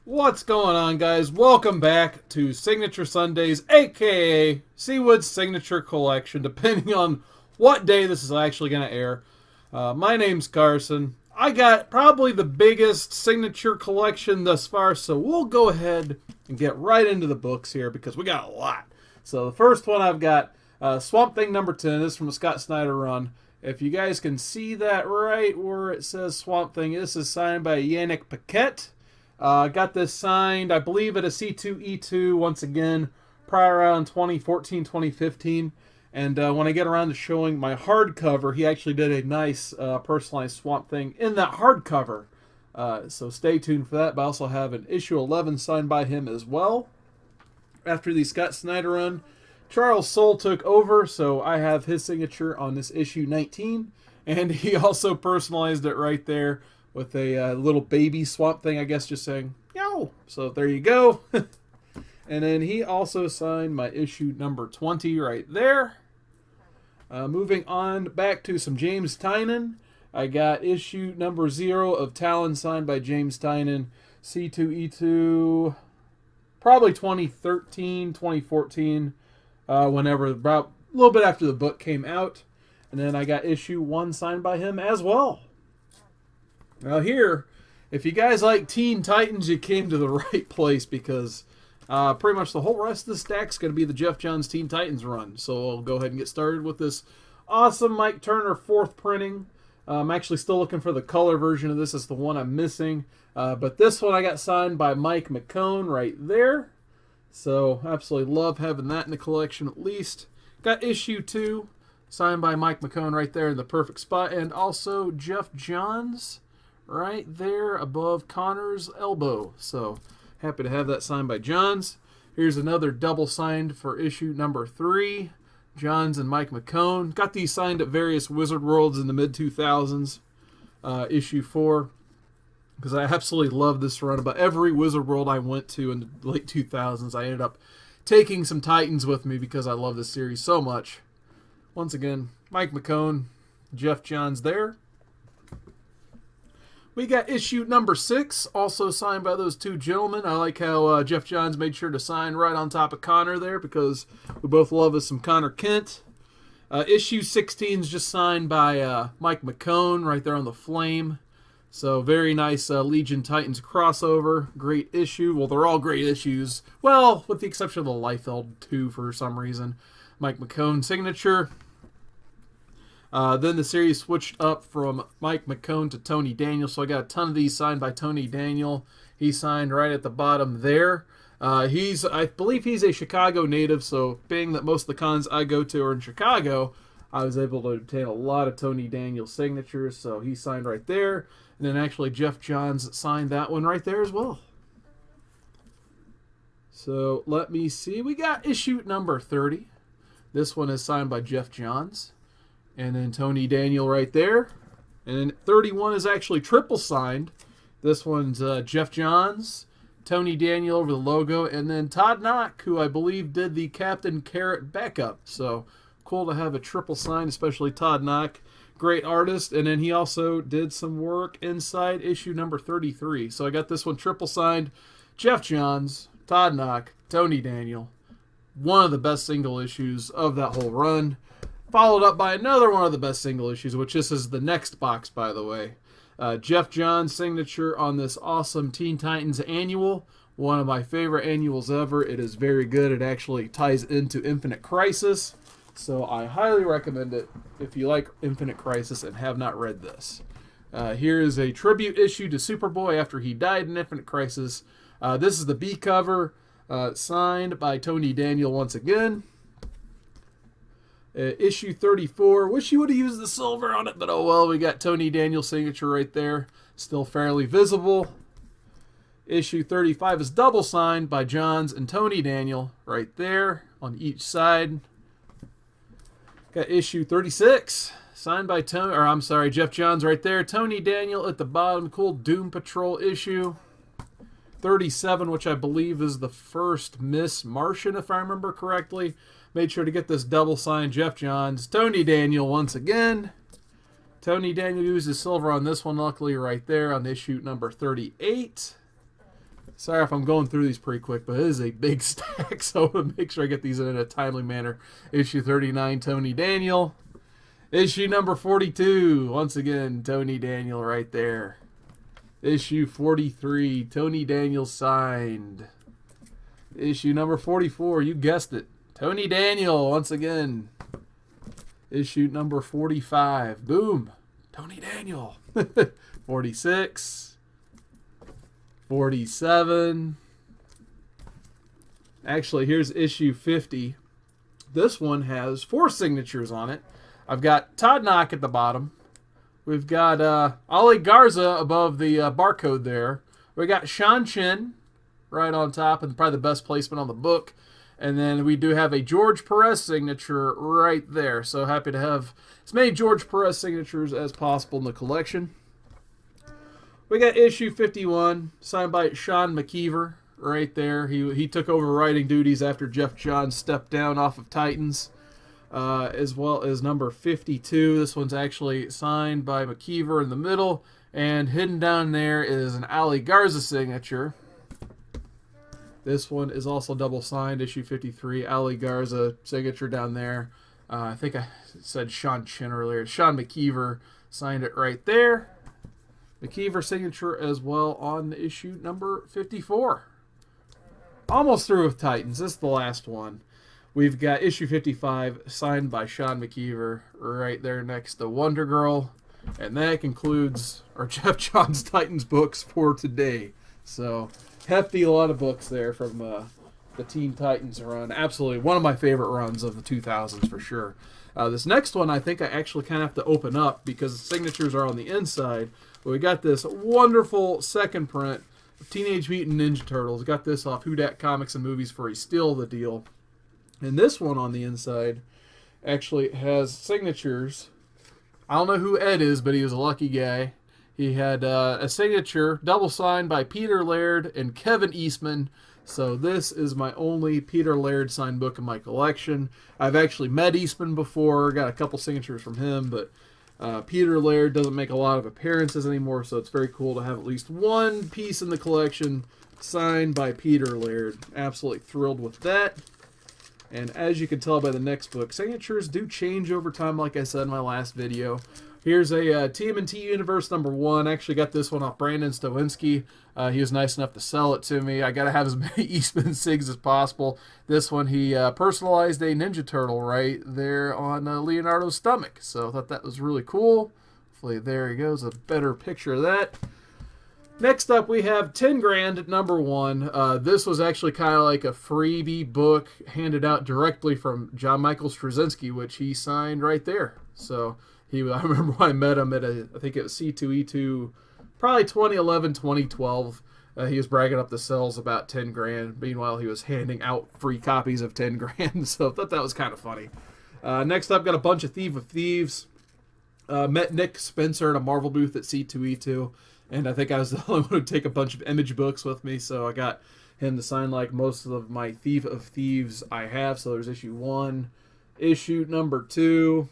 What's going on, guys? Welcome back to Signature Sundays, aka Seawood's Signature Collection, depending on what day this is actually going to air. My name's Carson. I got probably the biggest signature collection thus far, so we'll go ahead and get right into the books here because we got a lot. So the first one I've got Swamp Thing number 10. This is from a Scott Snyder run. If you guys can see that right where it says Swamp Thing, this is signed by Yannick Paquette. Got this signed, I believe, at a C2E2 once again, prior around 2014, 2015. And when I get around to showing my hardcover, he actually did a nice personalized Swamp Thing in that hardcover. So stay tuned for that. But I also have an issue 11 signed by him as well. After the Scott Snyder run, Charles Soule took over, so I have his signature on this issue 19. And he also personalized it right there with a little baby Swamp Thing, I guess, just saying, yo. So there you go. And then he also signed my issue number 20 right there. Moving on back to some James Tynion. I got issue number 0 of Talon signed by James Tynion. C2E2, probably 2013, 2014, whenever, about a little bit after the book came out. And then I got issue 1 signed by him as well. Now here, if you guys like Teen Titans, you came to the right place because pretty much the whole rest of the stack's going to be the Geoff Johns Teen Titans run. So I'll go ahead and get started with this awesome Mike Turner 4th printing. I'm actually still looking for the color version of this. It's the one I'm missing. But this one I got signed by Mike McKone right there. So absolutely love having that in the collection at least. Got issue 2 signed by Mike McKone right there in the perfect spot. And also Geoff Johns right there above Connor's elbow. So happy to have that signed by Johns. Here's another double signed for issue number 3. Johns and Mike McKone. Got these signed at various Wizard Worlds in the mid-2000s. Issue 4. Because I absolutely love this run. About every Wizard World I went to in the late 2000s, I ended up taking some Titans with me because I love this series so much. Once again, Mike McKone, Geoff Johns there. We got issue number 6, also signed by those two gentlemen. I like how Geoff Johns made sure to sign right on top of Connor there because we both love us some Connor Kent. Issue 16 is just signed by Mike McKone right there on the flame. So very nice Legion Titans crossover. Great issue. Well, they're all great issues. Well, with the exception of the Liefeld 2 for some reason. Mike McKone signature. Then the series switched up from Mike McKone to Tony Daniel, so I got a ton of these signed by Tony Daniel. He signed right at the bottom there. I believe he's a Chicago native, so being that most of the cons I go to are in Chicago, I was able to obtain a lot of Tony Daniel signatures, so he signed right there. And then actually Geoff Johns signed that one right there as well. So let me see. We got issue number 30. This one is signed by Geoff Johns. And then Tony Daniel right there. And then 31 is actually triple signed. This one's Geoff Johns, Tony Daniel over the logo, and then Todd Knock, who I believe did the Captain Carrot backup. So cool to have a triple sign, especially Todd Knock. Great artist. And then he also did some work inside issue number 33. So I got this one triple signed. Geoff Johns, Todd Knock, Tony Daniel. One of the best single issues of that whole run. Followed up by another one of the best single issues, which this is the next box, by the way. Geoff Johns' signature on this awesome Teen Titans annual. One of my favorite annuals ever. It is very good. It actually ties into Infinite Crisis. So I highly recommend it if you like Infinite Crisis and have not read this. Here is a tribute issue to Superboy after he died in Infinite Crisis. This is the B cover, signed by Tony Daniel once again. Issue 34. Wish you would have used the silver on it, but oh well. We got Tony Daniel's signature right there. Still fairly visible. Issue 35 is double signed by Johns and Tony Daniel right there on each side. Got issue 36 signed by Geoff Johns right there. Tony Daniel at the bottom. Cool Doom Patrol issue. 37, which I believe is the first Miss Martian, if I remember correctly. Made sure to get this double signed Geoff Johns. Tony Daniel once again. Tony Daniel uses silver on this one, luckily right there on issue number 38. Sorry if I'm going through these pretty quick, but it is a big stack, so I'm going to make sure I get these in a timely manner. Issue 39, Tony Daniel. Issue number 42, once again, Tony Daniel right there. Issue 43, Tony Daniel signed. Issue number 44, you guessed it, Tony Daniel, once again. Issue number 45, boom, Tony Daniel. 46, 47. Actually, here's issue 50. This one has 4 signatures on it. I've got Todd Knock at the bottom. We've got Ali Garza above the barcode there. We got Sean Chin right on top, and probably the best placement on the book. And then we do have a George Perez signature right there. So happy to have as many George Perez signatures as possible in the collection. We got issue 51, signed by Sean McKeever right there. He took over writing duties after Jeff Johns stepped down off of Titans. As well as number 52. This one's actually signed by McKeever in the middle, and hidden down there is an Ali Garza signature. This one is also double signed, issue 53, Ali Garza signature down there. I think I said Sean Chin earlier. Sean McKeever signed it right there. McKeever signature as well on issue number 54. Almost through with Titans. This is the last one. We've got issue 55 signed by Sean McKeever right there next to Wonder Girl. And that concludes our Jeff Johns Titans books for today. So, hefty, a lot of books there from the Teen Titans run. Absolutely one of my favorite runs of the 2000s for sure. This next one I think I actually kind of have to open up because the signatures are on the inside. But we got this wonderful second print of Teenage Mutant Ninja Turtles. Got this off Who Dat Comics and Movies for a Steal the Deal. And this one on the inside actually has signatures. I don't know who Ed is, but he was a lucky guy. He had a signature double signed by Peter Laird and Kevin Eastman. So this is my only Peter Laird signed book in my collection. I've actually met Eastman before, got a couple signatures from him, but Peter Laird doesn't make a lot of appearances anymore, so it's very cool to have at least one piece in the collection signed by Peter Laird. Absolutely thrilled with that. And as you can tell by the next book, signatures do change over time, like I said in my last video. Here's a TMNT Universe #1. I actually got this one off Brandon Stowinski. He was nice enough to sell it to me. I got to have as many Eastman Sigs as possible. This one, he personalized a Ninja Turtle right there on Leonardo's stomach. So I thought that was really cool. Hopefully there he goes, a better picture of that. Next up, we have 10 Grand #1. This was actually kind of like a freebie book handed out directly from John Michael Straczynski, which he signed right there. So I remember when I met him at I think it was C2E2, probably 2011, 2012. He was bragging up the sales about 10 grand. Meanwhile, he was handing out free copies of 10 grand. So I thought that was kind of funny. Next up, got a bunch of Thief of Thieves. Met Nick Spencer at a Marvel booth at C2E2. And I think I was the only one who would take a bunch of Image books with me, so I got him to sign like most of my Thief of Thieves I have. So there's issue 1, issue number 2,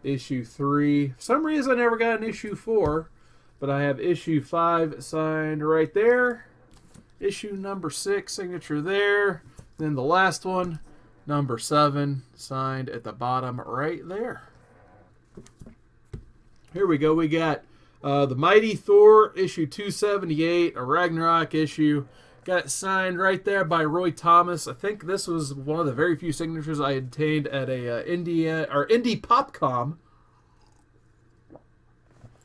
issue 3. For some reason I never got an issue 4, but I have issue 5 signed right there. Issue number 6, signature there. Then the last one, number 7, signed at the bottom right there. Here we go. We got the Mighty Thor, issue 278, a Ragnarok issue. Got it signed right there by Roy Thomas. I think this was one of the very few signatures I obtained at a Indie PopCom,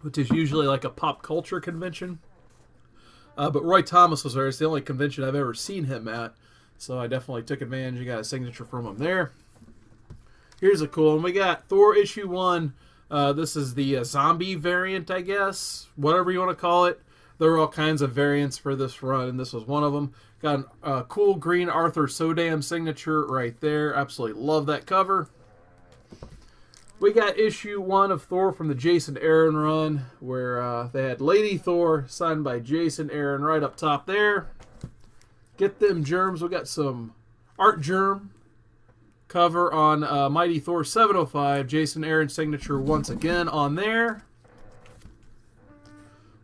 which is usually like a pop culture convention. But Roy Thomas was there. It's the only convention I've ever seen him at. So I definitely took advantage. You got a signature from him there. Here's a cool one. We got Thor issue 1. This is the zombie variant, I guess. Whatever you want to call it. There were all kinds of variants for this run, and this was one of them. Got a cool green Arthur Sodam signature right there. Absolutely love that cover. We got issue 1 of Thor from the Jason Aaron run, where they had Lady Thor signed by Jason Aaron right up top there. Get them germs. We got some Art Germ cover on Mighty Thor 705. Jason Aaron signature once again on there.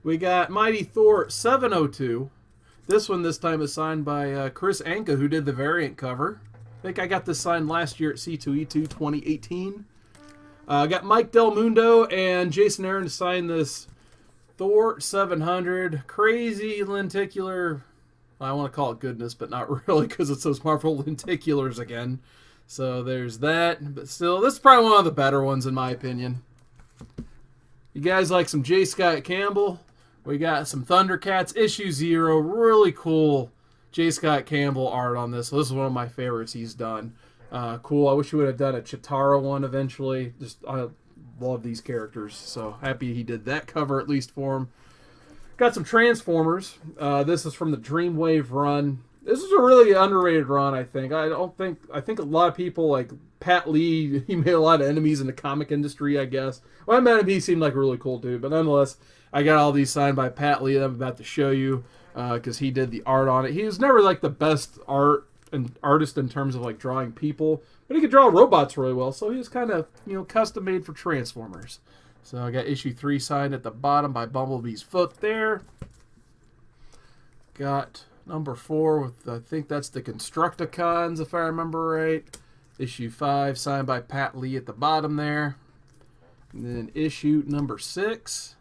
We got Mighty Thor 702. This time is signed by Chris Anka, who did the variant cover. I think I got this signed last year at C2E2 2018. I got Mike Del Mundo and Jason Aaron to sign this Thor 700. Crazy lenticular. I want to call it goodness, but not really because it's those Marvel lenticulars again. So there's that. But still, this is probably one of the better ones in my opinion. You guys like some J. Scott Campbell? We got some Thundercats issue 0. Really cool J. Scott Campbell art on this. So this is one of my favorites he's done. Cool. I wish he would have done a Chitara one eventually. I love these characters. So happy he did that cover at least for him. Got some Transformers. This is from the Dreamwave run. This is a really underrated run, I think. I think a lot of people like Pat Lee, he made a lot of enemies in the comic industry, I guess. When I met him, he seemed like a really cool dude. But nonetheless, I got all these signed by Pat Lee that I'm about to show you because he did the art on it. He was never like the best artist in terms of like drawing people, but he could draw robots really well. So he was kind of, custom made for Transformers. So I got issue 3 signed at the bottom by Bumblebee's foot there. Got number 4 with, I think that's the Constructicons, if I remember right. Issue 5 signed by Pat Lee at the bottom there. And then issue number 6.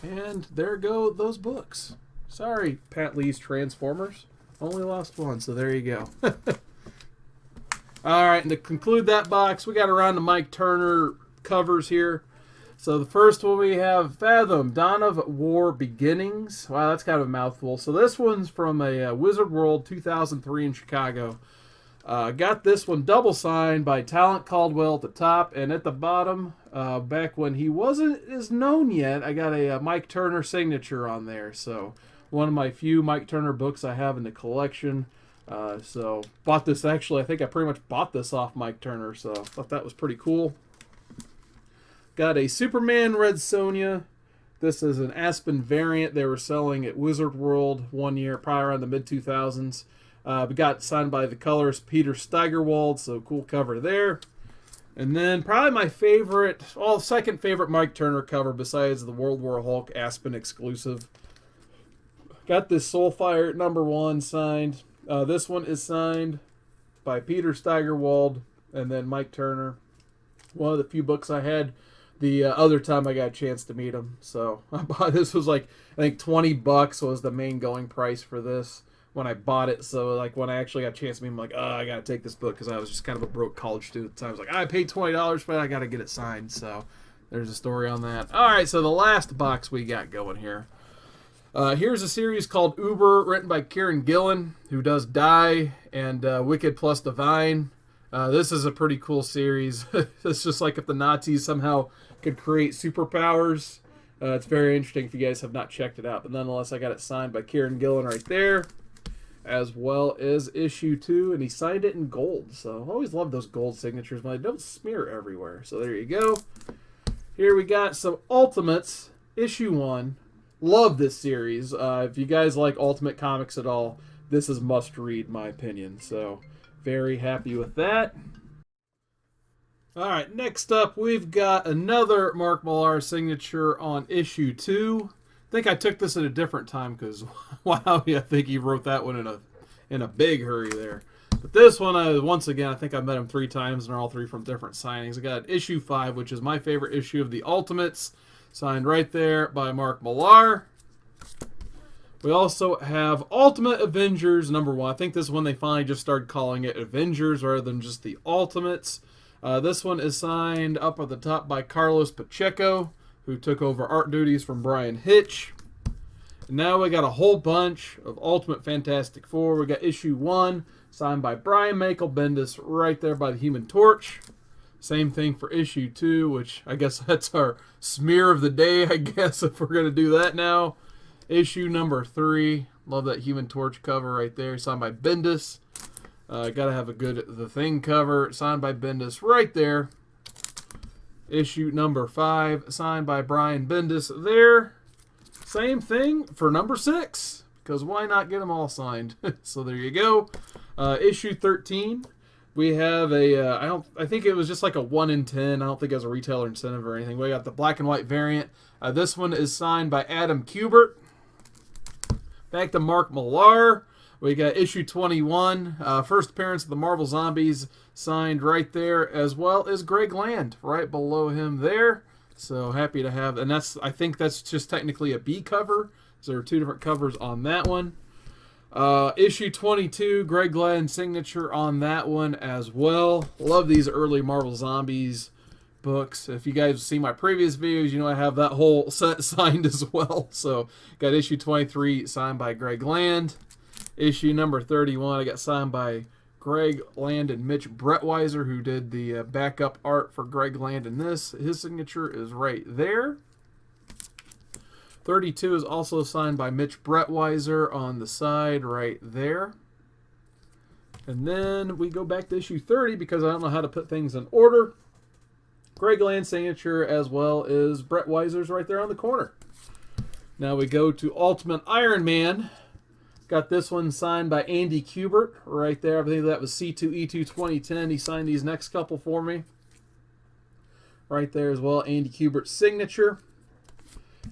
And there go those books. Sorry, Pat Lee's Transformers. Only lost one, so there you go. Alright, and to conclude that box, we got around to Mike Turner covers here. So the first one we have Fathom, Dawn of War Beginnings. Wow, that's kind of a mouthful. So this one's from a Wizard World 2003 in Chicago. Got this one double signed by Talent Caldwell at the top, and at the bottom, back when he wasn't as known yet, I got a Mike Turner signature on there. So one of my few Mike Turner books I have in the collection. So bought this actually, I think I pretty much bought this off Mike Turner, so I thought that was pretty cool. Got a Superman Red Sonja. This is an Aspen variant they were selling at Wizard World one year, probably around the mid-2000s. We got signed by the colorist Peter Steigerwald, so cool cover there. And then probably my favorite, second favorite Mike Turner cover besides the World War Hulk Aspen exclusive. Got this Soulfire #1 signed. This one is signed by Peter Steigerwald and then Mike Turner. One of the few books I had the other time I got a chance to meet him. So I bought this. Was like, I think $20 was the main going price for this when I bought it. So like when I actually got a chance to meet him, I'm like, oh, I got to take this book because I was just kind of a broke college student at the time. I was like, I paid $20 for it. I got to get it signed. So there's a story on that. All right, so the last box we got going here. Here's a series called Uber, written by Kieran Gillen, who does Die and Wicked plus Divine. This is a pretty cool series. It's just like if the Nazis somehow could create superpowers. It's very interesting if you guys have not checked it out. But nonetheless, I got it signed by Kieran Gillen right there, as well as issue 2, and he signed it in gold. So I always love those gold signatures, but they don't smear everywhere. So there you go. Here we got some Ultimates, issue 1. Love this series. If you guys like Ultimate Comics at all, this is must read, in my opinion. So very happy with that. Alright, next up we've got another Mark Millar signature on issue 2. I think I took this at a different time because, wow, I think he wrote that one in a big hurry there. But this one, once again, I think I met him 3 times and they're all 3 from different signings. I got issue 5, which is my favorite issue of the Ultimates, signed right there by Mark Millar. We also have Ultimate Avengers #1. I think this is when they finally just started calling it Avengers rather than just the Ultimates. This one is signed up at the top by Carlos Pacheco, who took over art duties from Brian Hitch. And now we got a whole bunch of Ultimate Fantastic Four. We got issue 1, signed by Brian Michael Bendis, right there by the Human Torch. Same thing for issue 2, which I guess that's our smear of the day, I guess, if we're going to do that now. Issue number 3. Love that Human Torch cover right there, signed by Bendis. Gotta have a good The Thing cover, signed by Bendis right there. Issue number 5, signed by Brian Bendis there. Same thing for number 6, because why not get them all signed? So there you go. Issue 13. We have a, I think it was just like a 1 in 10. I don't think it was a retailer incentive or anything. We got the black and white variant. This one is signed by Adam Kubert. Back to Mark Millar. We got issue 21, first appearance of the Marvel Zombies, signed right there, as well as Greg Land right below him there. So happy to have, and I think that's just technically a B cover. So there are two different covers on that one. Issue 22, Greg Land signature on that one as well. Love these early Marvel Zombies books. If you guys see my previous videos, you know I have that whole set signed as well. So got issue 23 signed by Greg Land. Issue number 31 I got signed by Greg Land and Mitch Brettweiser, who did the backup art for Greg Land in this. His signature is right there. 32 is also signed by Mitch Brettweiser on the side right there. And then we go back to issue 30 because I don't know how to put things in order. Greg Land signature as well as Brettweiser's right there on the corner. Now we go to Ultimate Iron Man. Got this one signed by Andy Kubert right there. I believe that was C2E2 2010. He signed these next couple for me. Right there as well, Andy Kubert's signature.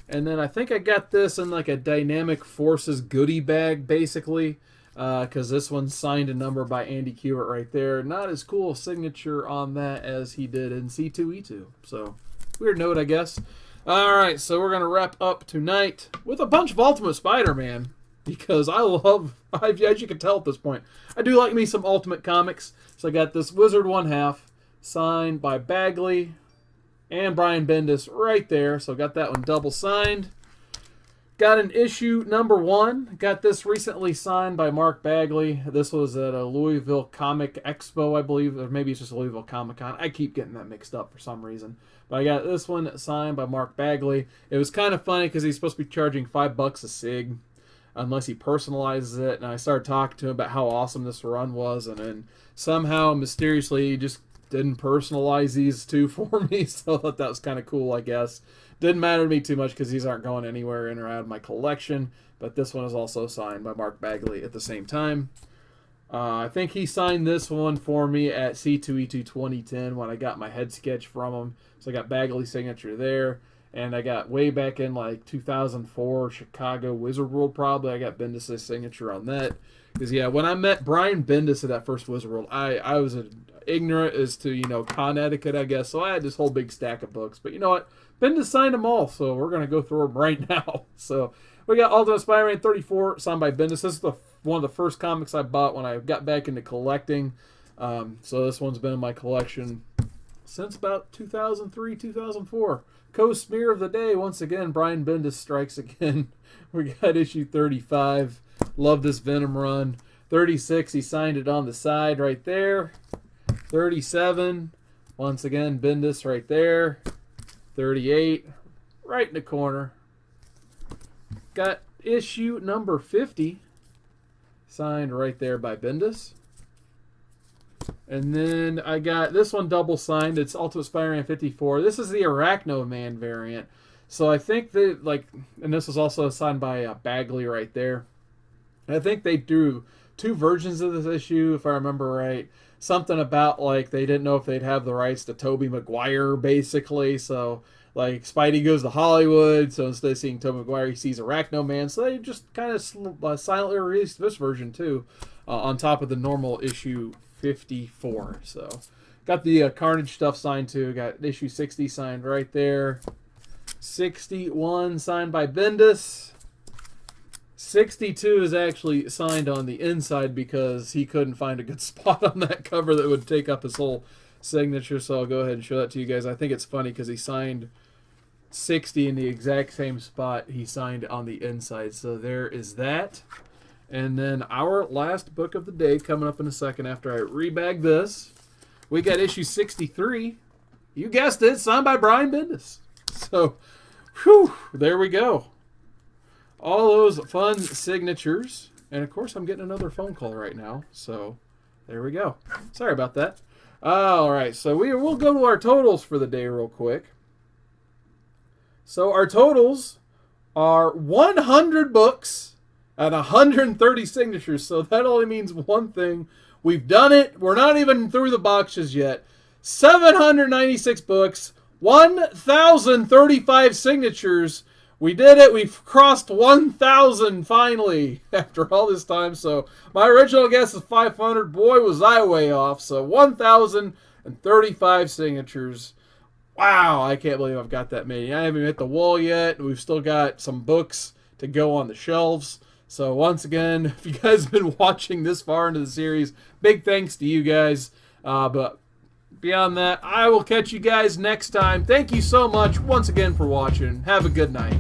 And then I think I got this in like a Dynamic Forces goodie bag, basically. Because this one's signed a number by Andy Kubert right there. Not as cool a signature on that as he did in C2E2. So, weird note, I guess. Alright, so we're going to wrap up tonight with a bunch of Ultimate Spider-Man. Because I love, as you can tell at this point, I do like me some Ultimate Comics. So I got this Wizard 1/2 signed by Bagley and Brian Bendis right there. So got that one double signed. Got an issue number 1. Got this recently signed by Mark Bagley. This was at a Louisville Comic Expo, I believe. Or maybe it's just a Louisville Comic Con. I keep getting that mixed up for some reason. But I got this one signed by Mark Bagley. It was kind of funny because he's supposed to be charging $5 a sig, unless he personalizes it. And I started talking to him about how awesome this run was, and then somehow mysteriously he just didn't personalize these two for me. So I thought that was kind of cool, I guess. Didn't matter to me too much because these aren't going anywhere in or out of my collection. But this one is also signed by Mark Bagley at the same time. I think he signed this one for me at C2E2 2010 when I got my head sketch from him. So I got Bagley's signature there. And I got way back in like 2004 Chicago Wizard World, probably. I got Bendis' signature on that. Because, yeah, when I met Brian Bendis at that first Wizard World, I was ignorant as to, you know, con etiquette, I guess. So I had this whole big stack of books. But you know what? Bendis signed them all, so we're going to go through them right now. So we got Ultimate Spider-Man 34 signed by Bendis. This is one of the first comics I bought when I got back into collecting. So this one's been in my collection since about 2003, 2004. Co-smear of the day, once again, Brian Bendis strikes again. We got issue 35. Love this Venom run. 36, he signed it on the side right there. 37, once again, Bendis right there. 38, right in the corner. Got issue number 50, signed right there by Bendis. And then I got this one double signed. It's Ultimate Spider-Man 54. This is the Arachno Man variant. So I think that, like, and this was also signed by Bagley right there. And I think they drew 2 versions of this issue, if I remember right. Something about, like, they didn't know if they'd have the rights to Tobey Maguire, basically. So, like, Spidey goes to Hollywood. So instead of seeing Tobey Maguire, he sees Arachno Man. So they just kind of silently released this version, too, on top of the normal issue 54. So got the Carnage stuff signed too. Got issue 60 signed right there. 61 signed by Bendis. 62 is actually signed on the inside because he couldn't find a good spot on that cover that would take up his whole signature. So I'll go ahead and show that to you guys. I think it's funny because he signed 60 in the exact same spot he signed on the inside. So there is that. And then our last book of the day coming up in a second after I rebag this. We got issue 63. You guessed it, signed by Brian Bendis. So, whew, there we go. All those fun signatures. And of course, I'm getting another phone call right now. So, there we go. Sorry about that. All right, so we'll go to our totals for the day real quick. So, our totals are 100 books and 130 signatures. So that only means one thing. We've done it. We're not even through the boxes yet. 796 books, 1,035 signatures. We did it. We've crossed 1,000 finally after all this time. So my original guess is 500. Boy, was I way off. So 1,035 signatures. Wow, I can't believe I've got that many. I haven't hit the wall yet. We've still got some books to go on the shelves. So once again, if you guys have been watching this far into the series, big thanks to you guys. But beyond that, I will catch you guys next time. Thank you so much once again for watching. Have a good night.